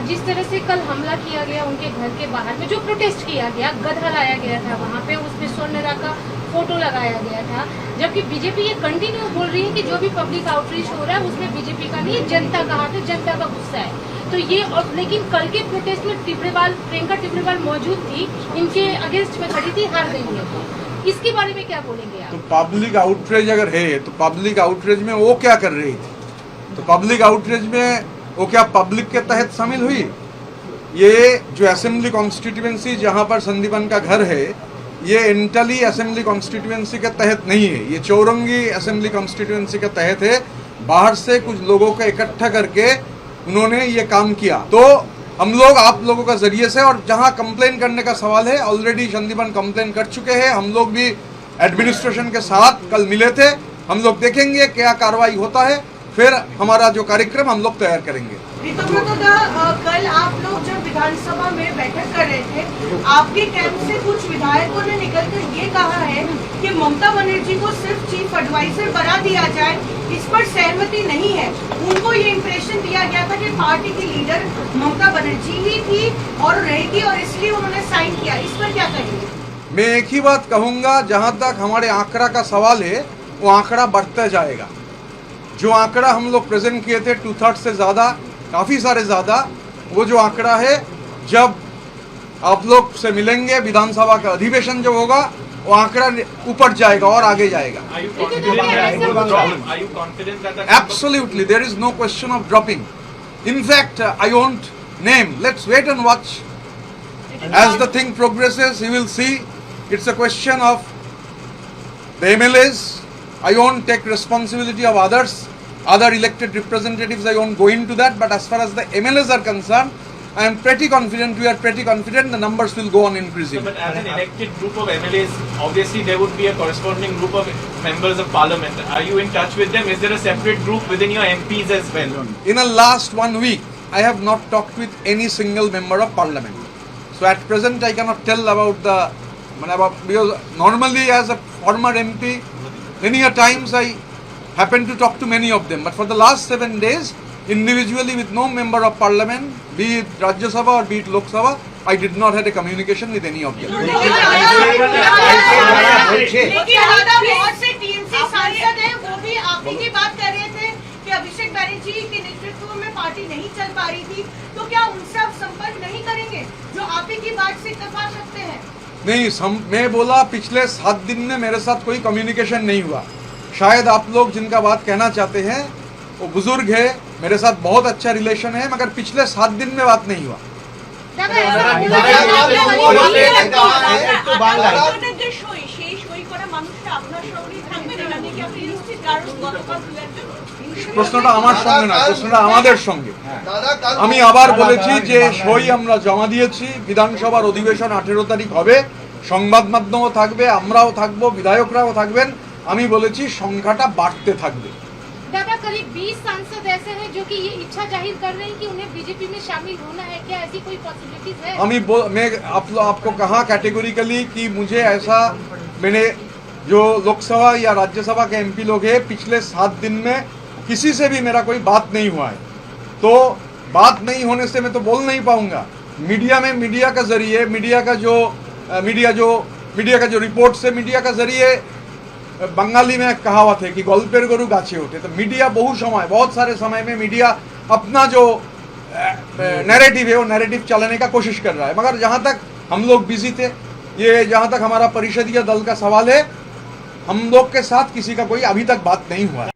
जिस तरह से कल हमला किया गया उनके घर के बाहर में, जो प्रोटेस्ट किया गया, गधा लाया गया था वहाँ पे, उसमें सोनरा का फोटो लगाया गया था, जबकि बीजेपी ये कंटिन्यू बोल रही है कि जो भी पब्लिक आउटरीच हो रहा है उसमें बीजेपी का नहीं, जनता का हाथ है, जनता का गुस्सा है। तो ये और लेकिन कल के प्रोटेस्ट में प्रियंका टिब्रेवाल मौजूद थी, इनके अगेंस्ट में खड़ी थी, हार गई है। इसके बारे में क्या बोलेंगे आप? तो पब्लिक आउटरीच अगर है तो पब्लिक आउटरीच में वो क्या कर रही थी? तो पब्लिक आउटरीच में वो क्या पब्लिक के तहत शामिल हुई? ये जो असेंबली कॉन्स्टिट्यूएंसी जहां पर संदीपन का घर है, ये इंटली असेंबली कॉन्स्टिट्यूएंसी के तहत नहीं है, ये चौरंगी असेंबली कॉन्स्टिट्यूएंसी के तहत है। बाहर से कुछ लोगों को इकट्ठा करके उन्होंने ये काम किया। तो हम लोग आप लोगों का जरिए से, और जहां कंप्लेन करने का सवाल है, ऑलरेडी संदीपन कंप्लेन कर चुके हैं। हम लोग भी एडमिनिस्ट्रेशन के साथ कल मिले थे। हम लोग देखेंगे क्या कार्रवाई होता है, फिर हमारा जो कार्यक्रम हम लोग तैयार करेंगे। कल आप लोग जब विधानसभा में बैठक कर रहे थे, आपके कैंप से कुछ विधायकों ने निकलकर ये कहा है कि ममता बनर्जी को सिर्फ चीफ एडवाइजर बना दिया जाए, इस पर सहमति नहीं है। उनको ये इम्प्रेशन दिया गया था कि पार्टी की लीडर ममता बनर्जी ही थी और रहेगी, और इसलिए उन्होंने साइन किया। इस पर क्या कहेंगे? मैं एक ही बात कहूंगा, जहां तक हमारे आंकड़ा का सवाल है, वो आंकड़ा बढ़ता जाएगा। जो आंकड़ा हम लोग प्रेजेंट किए थे 2/3 से ज़्यादा, काफ़ी सारे ज़्यादा, वो जो आंकड़ा है, जब आप लोग से मिलेंगे, विधानसभा का अधिवेशन जो होगा, वो आंकड़ा ऊपर जाएगा और आगे जाएगा। Absolutely, there is no question of dropping. In fact, I won't name. Let's wait and watch. As the thing progresses, you will see. It's a question of the MLAs. I won't take responsibility of others. Other elected representatives, I won't go into that. But as far as the MLAs are concerned, I am pretty confident, we are pretty confident the numbers will go on increasing. So, but as an elected group of MLAs, obviously there would be a corresponding group of members of parliament. Are you in touch with them? Is there a separate group within your MPs as well? In the last 1 week, I have not talked with any single member of parliament. So at present, I cannot tell about because normally as a former MP, many a times I happen to talk to many of them. But for the last 7 days, individually with no member of parliament, be it Rajya Sabha or be it Lok Sabha, I did not have a communication with any of them. लेकिन बहुत से TMC सांसद हैं, वो भी आप ही की बात कर रहे थे कि अभिषेक बैनर्जी के नेतृत्व में पार्टी नहीं चल पा रही थी, तो क्या उनसे आप संपर्क नहीं करेंगे जो आप ही की बात से इत्तेफाक रखते हैं? नहीं, मैं बोला पिछले 7 दिन में मेरे साथ कोई कम्युनिकेशन नहीं हुआ। शायद आप लोग जिनका बात कहना चाहते हैं वो बुजुर्ग है, मेरे साथ बहुत अच्छा रिलेशन है, मगर पिछले 7 दिन में बात नहीं हुआ। প্রশ্নটা আমার সঙ্গে না, প্রশ্নটা আমাদের সঙ্গে। আমি আবার বলেছি যে সই আমরা জমা দিয়েছি, বিধানসভার অধিবেশন 18 তারিখ হবে, সংবাদ মাধ্যমও থাকবে, আমরাও থাকবো, বিধায়করাও থাকবেন। আমি বলেছি সংখ্যাটা বাড়তে থাকবে। दादा, करीब 20 सांसद ऐसे हैं जो कि ये इच्छा जाहिर कर रहे हैं कि उन्हें बीजेपी में शामिल होना है। क्या ऐसी कोई पॉसिबिलिटीज है? मैं आपको कहा कैटेगोरिकली कि मुझे ऐसा, मैंने जो लोकसभा या राज्यसभा के एमपी लोग हैं, पिछले 7 दिन में किसी से भी मेरा कोई बात नहीं हुआ है। तो बात नहीं होने से मैं तो बोल नहीं पाऊंगा। मीडिया में, मीडिया का जरिए, मीडिया का जो रिपोर्ट से, मीडिया का जरिए, बंगाली में कहावत है कि गल्पेर गरु गाछे उठे। तो मीडिया बहुत सारे समय में मीडिया अपना जो नैरेटिव है वो नैरेटिव चलाने का कोशिश कर रहा है, मगर जहाँ तक हम लोग बिजी थे, ये जहाँ तक हमारा परिषदीय दल का सवाल है, हम लोग के साथ किसी का कोई अभी तक बात नहीं हुआ है।